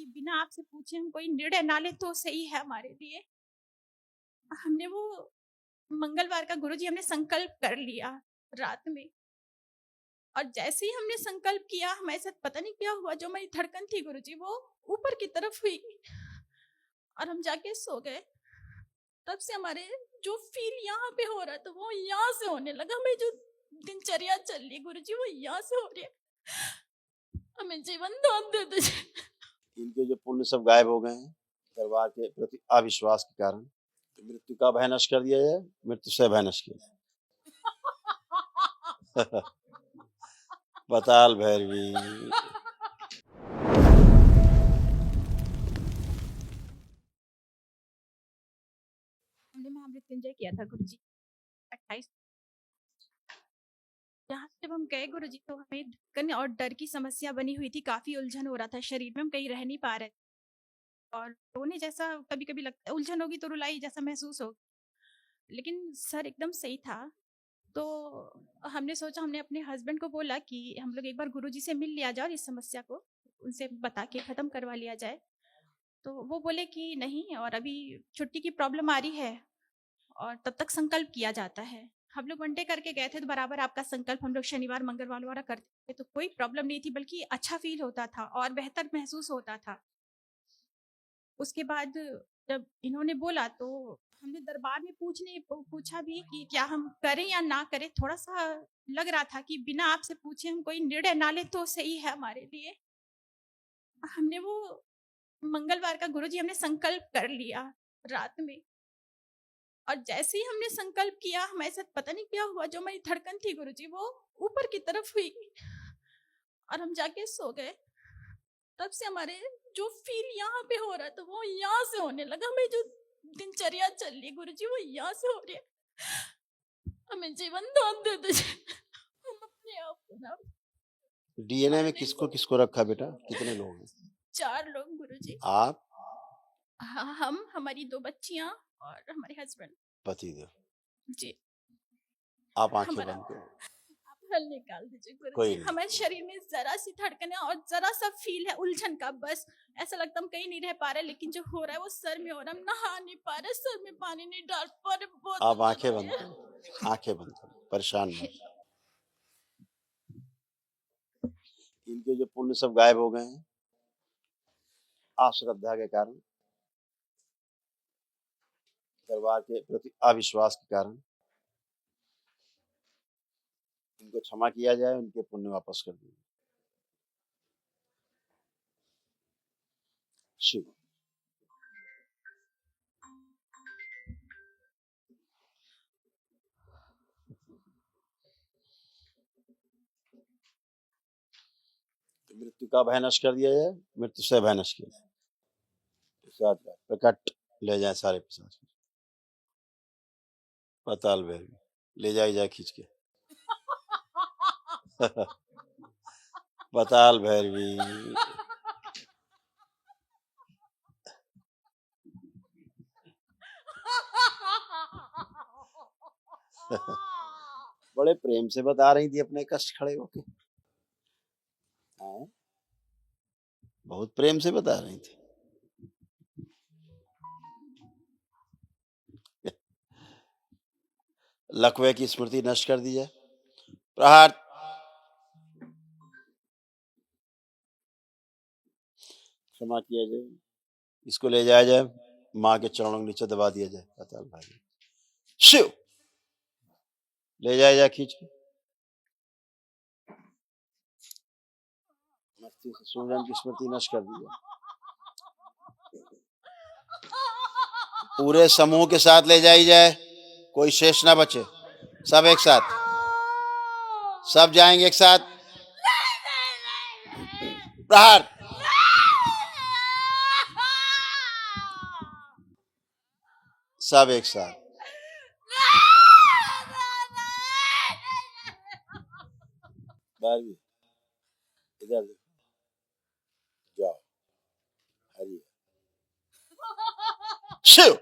बिना आपसे पूछे हम कोई निर्णय ना ले तो सही है हमारे लिए। हमने वो मंगलवार का गुरुजी हमने संकल्प कर लिया रात में, और जैसे ही हमने संकल्प किया हमारे साथ पता नहीं क्या हुआ, जो हमारी धड़कन थी गुरुजी वो ऊपर की तरफ हुई और हम जाके सो गए। तब से हमारे जो फील यहाँ पे हो रहा था वो यहाँ से होने लगा। हमें जो दिनचर्या चल रही गुरुजी वो यहाँ से हो रही है। हमें जीवन दान दे दीजिए। इनके जो पुण्य सब गायब हो गए हैं परिवार के प्रति अविश्वास के कारण। तो मृत्यु का भय नष्ट कर दिया जाए, मृत्यु से भय नष्ट किया बताल भैरवी। हमने महामृत्युंजय किया था गुरुजी 28। यहाँ जब हम गए गुरुजी तो हमें धड़कन और डर की समस्या बनी हुई थी, काफी उलझन हो रहा था शरीर में, हम कहीं रह नहीं पा रहे और रोने जैसा कभी कभी लगता, उलझन होगी तो रुलाई जैसा महसूस हो, लेकिन सर एकदम सही था। तो हमने सोचा, हमने अपने हस्बैंड को बोला कि हम लोग एक बार गुरुजी से मिल लिया जाए और इस समस्या को उनसे बता के खत्म करवा लिया जाए। तो वो बोले कि नहीं, और अभी छुट्टी की प्रॉब्लम आ रही है और तब तक संकल्प किया जाता है। हम लोग वनडे करके गए थे तो बराबर आपका संकल्प हम लोग शनिवार मंगलवार वाला करते थे, तो कोई प्रॉब्लम नहीं थी, बल्कि अच्छा फील होता था और बेहतर महसूस होता था। उसके बाद जब इन्होंने बोला तो हमने दरबार में पूछा भी कि क्या हम करें या ना करें। थोड़ा सा लग रहा था कि बिना आपसे पूछे हम कोई निर्णय ना ले तो सही है हमारे लिए। हमने वो मंगलवार का गुरुजी हमने संकल्प कर लिया रात में, और जैसे ही हमने संकल्प किया हमारे साथ पता नहीं क्या हुआ, जो हमारी धड़कन थी गुरुजी वो ऊपर की तरफ हुई और हम जाके सो गए। तब से हमारे जो फील यहाँ पे हो रहा था वो यहाँ से होने लगा। हमें जो दिनचर्या चल रही गुरुजी वो यहाँ से हो रही है। हमें जीवन दान दे दीजिए। हम अपने आप को ना डीएनए में किसको किसको रखा बेटा? कितने लोग हैं? 4 लोग गुरुजी। आप, हम, हमारी 2 बच्चियां और हमारे हस्बैंड। पतिदेव। जी। आप आंखें हमारा बंद करो। आप हल निकाल दीजिए कोई गुरुजी। नहीं। हमारे शरीर में जरा सी धड़कन है और जरा सा फील है उलझन का, बस ऐसा लगता हम कहीं नहीं रह पा रहे, लेकिन जो हो रहा है वो सर में हो रहा है। हम नहा नहीं पा रहे, सर में पानी नहीं डाल पा रहे, बहुत आप आंखें दुख बंद है। करो, आंखें बंद करो, परेशान मत। इनके जो पुण्य सब गायब हो गए हैं अश्रद्धा के कारण, परिवार के प्रति अविश्वास के कारण। इनको क्षमा किया जाए, उनके पुण्य वापस कर दिए। शिव। तो मृत्यु का भय नष्ट कर दिया जाए, मृत्यु से भय नष्ट किया जाए। प्रकट ले जाए सारे पिशाच, पाताल भैरवी ले जाए खींच के। पाताल भैरवी। बड़े प्रेम से बता रही थी अपने कष्ट खड़े होके, बहुत प्रेम से बता रही थी। लकवे की स्मृति नष्ट कर दी जाए। प्रहार। क्षमा किया जाए, इसको ले जाया जाए, माँ के चरणों के नीचे दबा दिया जाए। पाताल भाई शिव ले जाए खींच के। मस्ती से सूर्यन की स्मृति नष्ट कर दी जाए। पूरे समूह के साथ ले जाए, कोई शेष ना बचे। सब एक साथ, सब जाएंगे एक साथ। प्रहार। सब एक साथ। इधर जाओ। हरि शिव।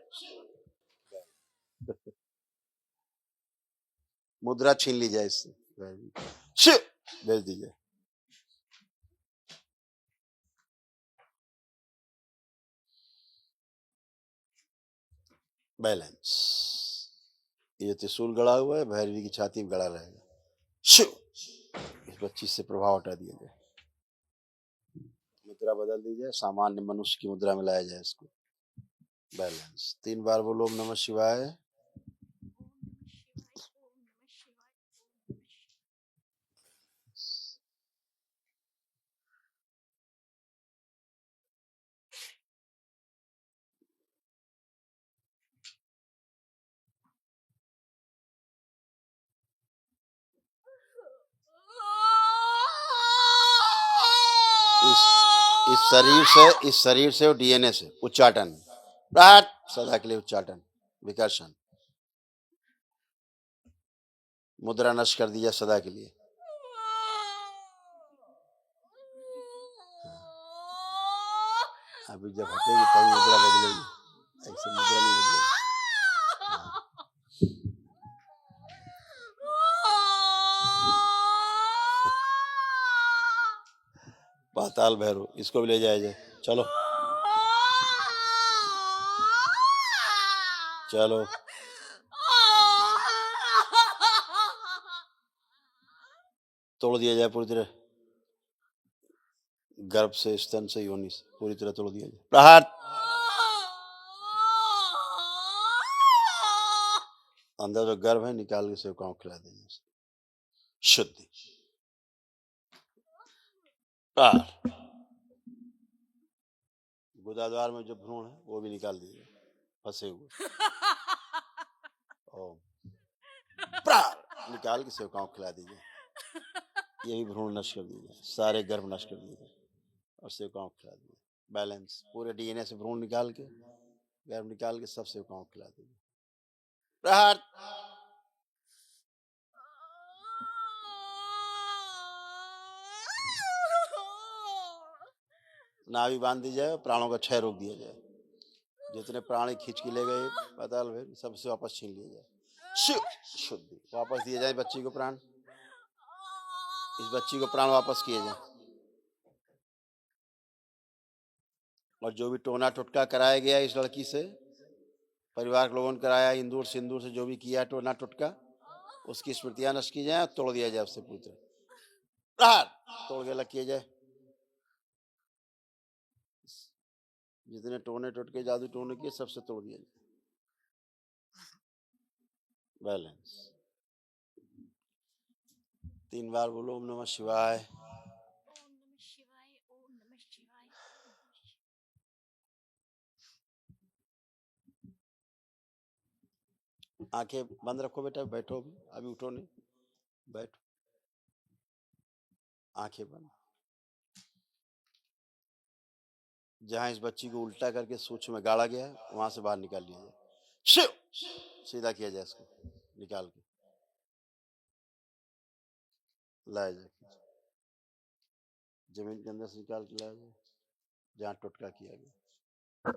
मुद्रा छीन ली जाए इससे। शिव भेज दीजिए। बैलेंस। ये त्रिशूल गड़ा हुआ है, भैरवी की छाती में गड़ा रहेगा। शिव, इस बच्ची से प्रभाव हटा दिया जाए, मुद्रा बदल दी जाए, सामान्य मनुष्य की मुद्रा में लाया जाए इसको। बैलेंस। 3 बार बोलो ओम नमः शिवाय। इस शरीर से और डीएनए से उच्चाटन, सदा के लिए उच्चाटन, विकर्षण, मुद्रा नष्ट कर दिया सदा के लिए। अभी जब हटेगी तभी मुद्रा बदलेगी, ऐसे मुद्रा नहीं बदलेगी। पाताल भैरव, इसको भी ले जाया जाए। चलो चलो, तोड़ दिया जाए पूरी तरह, गर्भ से, स्तन से, योनि से पूरी तरह तोड़ दिया जाए। प्रहार। अंदर जो गर्भ है निकाल के सेवकाओं को खिला देंगे, शुद्धि। प्रहार। गुदाद्वार में जो भ्रूण है वो भी निकाल दीजिए, फंसे हुए। ओम। प्रहार। निकाल के सेवकाओं को खिला दीजिए, ये भी भ्रूण नष्ट कर दीजिए, सारे गर्भ नष्ट कर दीजिए और सेवकाओं को खिला दीजिए। बैलेंस। पूरे डीएनए से भ्रूण निकाल के, गर्भ निकाल के सब सेवकाओं को खिला दीजिए। प्रहार। नाभि बांध दी जाए, प्राणों का क्षय रोक दिया जाए, जितने प्राणी खींच के ले गए पाताल भैरव सबसे वापस छीन लिया जाए। शिव, शुद्धि। वापस दिए जाए बच्ची को प्राण, इस बच्ची को प्राण वापस किए जाए। और जो भी टोना टुटका कराया गया इस लड़की से, परिवार के लोगों ने कराया, इंदूर सिंदूर से जो भी किया टोना टुटका, उसकी स्मृतियां नष्ट की जाए, तोड़ दिया जाए उससे पूरी तरह। प्रहार। तोड़ के अलग किए जाए, जितने टोने टुटके जादू टोने किए सबसे तोड़ दिया जाए। बैलेंस। 3 बार बोलो ओम नमः शिवाय। आंखें बंद रखो बेटा, बैठो, अभी उठो नहीं, बैठो, आंखें बंद। जहां इस बच्ची को उल्टा करके सूक्ष्म में गाड़ा गया है वहां से बाहर निकाल लिया जाए। शिव, सीधा किया जाए इसको, निकाल के लाया जाए, जमीन के अंदर से निकाल के लाया जाए जहां टुटका किया गया।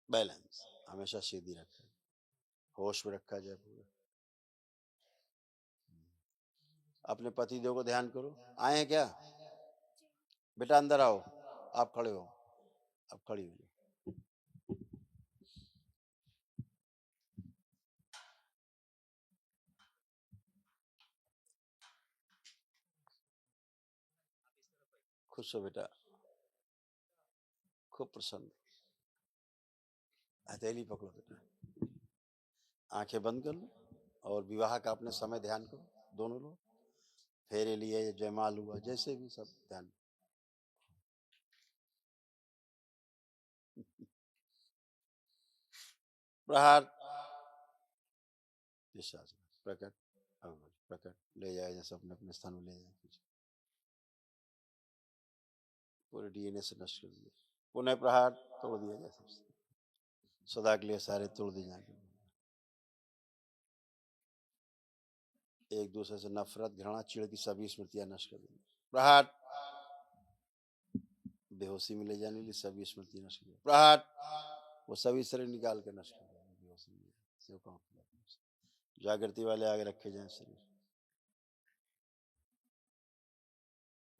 बैलेंस। हमेशा सीधी रखा, होश में रखा जाए पूरा। अपने पति देव को ध्यान करो। आए हैं क्या बेटा, अंदर आओ, आप खड़े हो, आप खड़ी हो। खुश हो बेटा, खूब प्रसन्न। हथेली पकड़ो बेटा, आंखें बंद कर लो और विवाह का अपने समय ध्यान करो। दोनों लोग फेरे लिए, जयमाल हुआ, जैसे भी सब ध्यान। प्रहार। प्रकट, प्रकट, ले जाए सब अपने अपने स्थान में ले जाए, पूरे डीएनए से नष्ट कर दिए। पुनः प्रहार, तोड़ दिया जाए सबसे, सदा के लिए सारे तोड़ दिए जाए। एक दूसरे से नफरत, घृणा, चिड़ की सभी स्मृतियां नष्ट कर दी। प्रहार। बेहोशी में ले जाने के लिए सभी स्मृतियां नष्ट कर दी। प्रहार। वो सभी शरीर निकाल कर नष्ट कर दिया, बेहोशी में जागृति वाले आगे रखे जाए शरीर।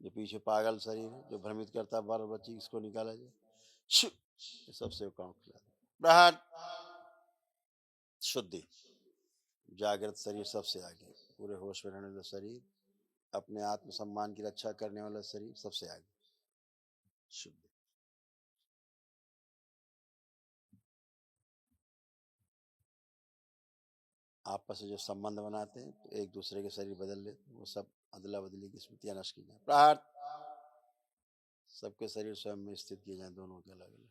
जो पीछे पागल शरीर है जो भ्रमित करता बार बच्ची, इसको निकाला जाए। शु ये सब सेवकाओं को खिला दो। प्रहार शुद्धि, जागृत शरीर सबसे आगे, पूरे होश में रहने वाला शरीर, अपने आत्म सम्मान की रक्षा करने वाला शरीर सबसे आगे, शुद्धि। आपस में जो संबंध बनाते हैं तो एक दूसरे के शरीर बदल लेते हैं, वो सब अदला बदली की स्मृतियां नष्ट की जाए। प्रहार सबके शरीर स्वयं में स्थित किए जाए, दोनों के अलग अलग,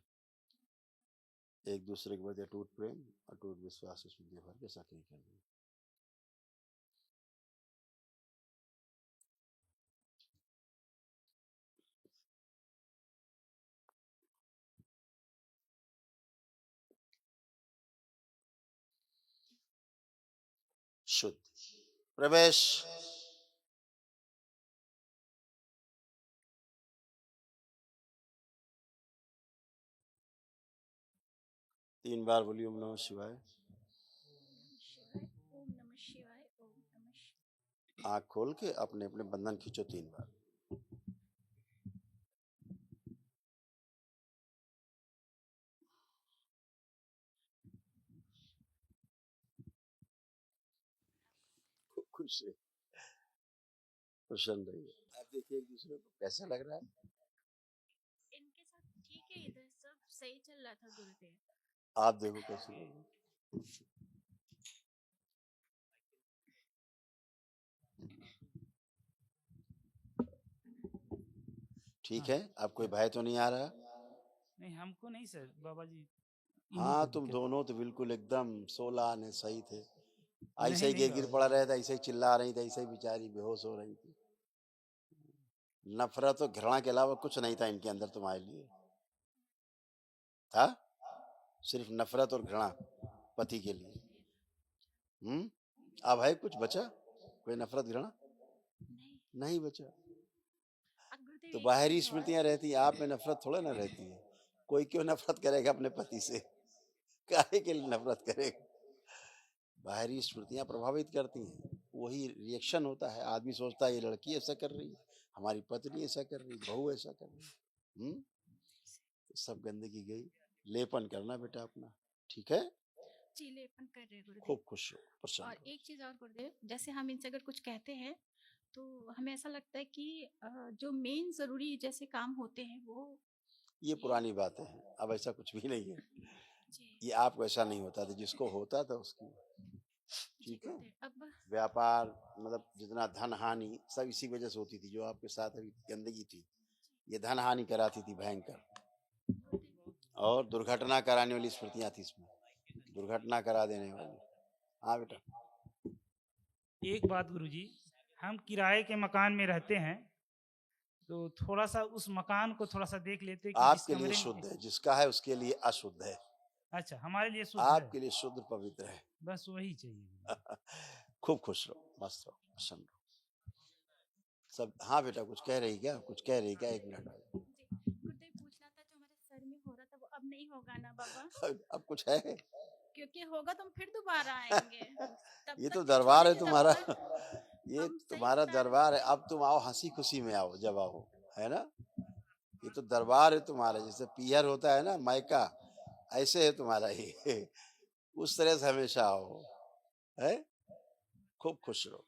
एक दूसरे के प्रति अटूट प्रेम अटूट विश्वास स्मृति भर के सक्रिय कर दें। शुद्ध प्रवेश, 3 बार बोलिए ओम नमः शिवाय। ओम नमः शिवाय, ओम नमः शिवाय। आंख खोल के अपने अपने बंधन खींचो 3 बार। खुश रहिए, प्रसन्न रहिए। आप देखिए एक दूसरे को कैसा लग रहा है। इनके साथ ठीक है, इधर सब सही चल रहा था गुरुदेव। आप देखो कैसे लग रहा है। ठीक है, अब कोई भय तो नहीं आ रहा? नहीं, हमको नहीं सर, बाबा जी इन्हीं हाँ को तुम दिक्कत। दोनों तो बिल्कुल एकदम 16 आने सही थे। ऐसे नहीं ही नहीं गिर बाबा पड़ा जी, रहे थे, ऐसे ही चिल्ला रही थी, ऐसे ही बेचारी बेहोश हो रही थी। नफरत और घृणा के अलावा कुछ नहीं था इनके अंदर तुम्हारे लिए, था सिर्फ नफरत और घृणा पति के लिए। अब है कुछ बचा? कोई नफरत घृणा नहीं। नहीं बचा। अब गुरुदेव तो एक बाहरी चीज और, स्मृतियां रहती हैं, आप में नफरत थोड़ा ना रहती है। कोई क्यों नफरत करेगा अपने पति से? काहे के लिए नफरत करेगा? बाहरी स्मृतियां प्रभावित करती हैं, वही रिएक्शन होता है। आदमी सोचता है ये लड़की ऐसा कर रही है, हमारी पत्नी ऐसा कर रही, बहू ऐसा कर रही। तो सब गंदगी गई। लेपन करना बेटा अपना, ठीक है? जी लेपन कर रहे हैं गुरुदेव। खूब खुश हो, प्रसन्न और हो। एक चीज और गुरुदेव, जैसे हम इनसे अगर कुछ कहते हैं तो हमें ऐसा लगता है कि जो मेन जरूरी जैसे काम होते हैं वो ये पुरानी बातें हैं, अब ऐसा कुछ भी नहीं है। जी ये आपको ऐसा नहीं होता था, जिसको होता था उसकी, जी ठीक है? गुरुदेव। अब व्यापार मतलब जितना धन हानि सब इसी वजह से होती थी, जो आपके साथ अभी गंदगी थी ये धन हानि कराती थी भयंकर। और दुर्घटना कराने वाली स्मृतियां थी इसमें, दुर्घटना करा देने वाली। हाँ बेटा। एक बात गुरुजी, हम किराए के मकान में रहते हैं, तो थोड़ा सा उस मकान को थोड़ा सा देख लेते कि जिस आपके लिए कमरे में। शुद्ध है, जिसका है उसके लिए अशुद्ध है। अच्छा, हमारे लिए शुद्ध है, आपके लिए शुद्ध पवित्र है। बस वही चाहिए गुरुजी। खूब खुश रहो, मस्त रहो, प्रसन्न रहो सब। हाँ बेटा कुछ कह रही क्या? कुछ कह रही क्या? 1 मिनट। जी गुरुदेव, पूछना था जो हमारे सर में हो रहा था वो अब नहीं होगा ना बाबा? अब कुछ है? क्योंकि होगा तो हम फिर दोबारा आएंगे, तब ये तक तो जो दरबार है छोड़ेंगे तब तुम्हारा। तक ये हम सही तुम्हारा बता रहे दरबार है, अब तुम आओ हंसी खुशी में आओ जब आओ, है ना? ये तो दरबार है तुम्हारा, जैसे पीहर होता है ना मायका, ऐसे है तुम्हारा ये। उस तरह से हमेशा आओ, है? खूब खुश रहो।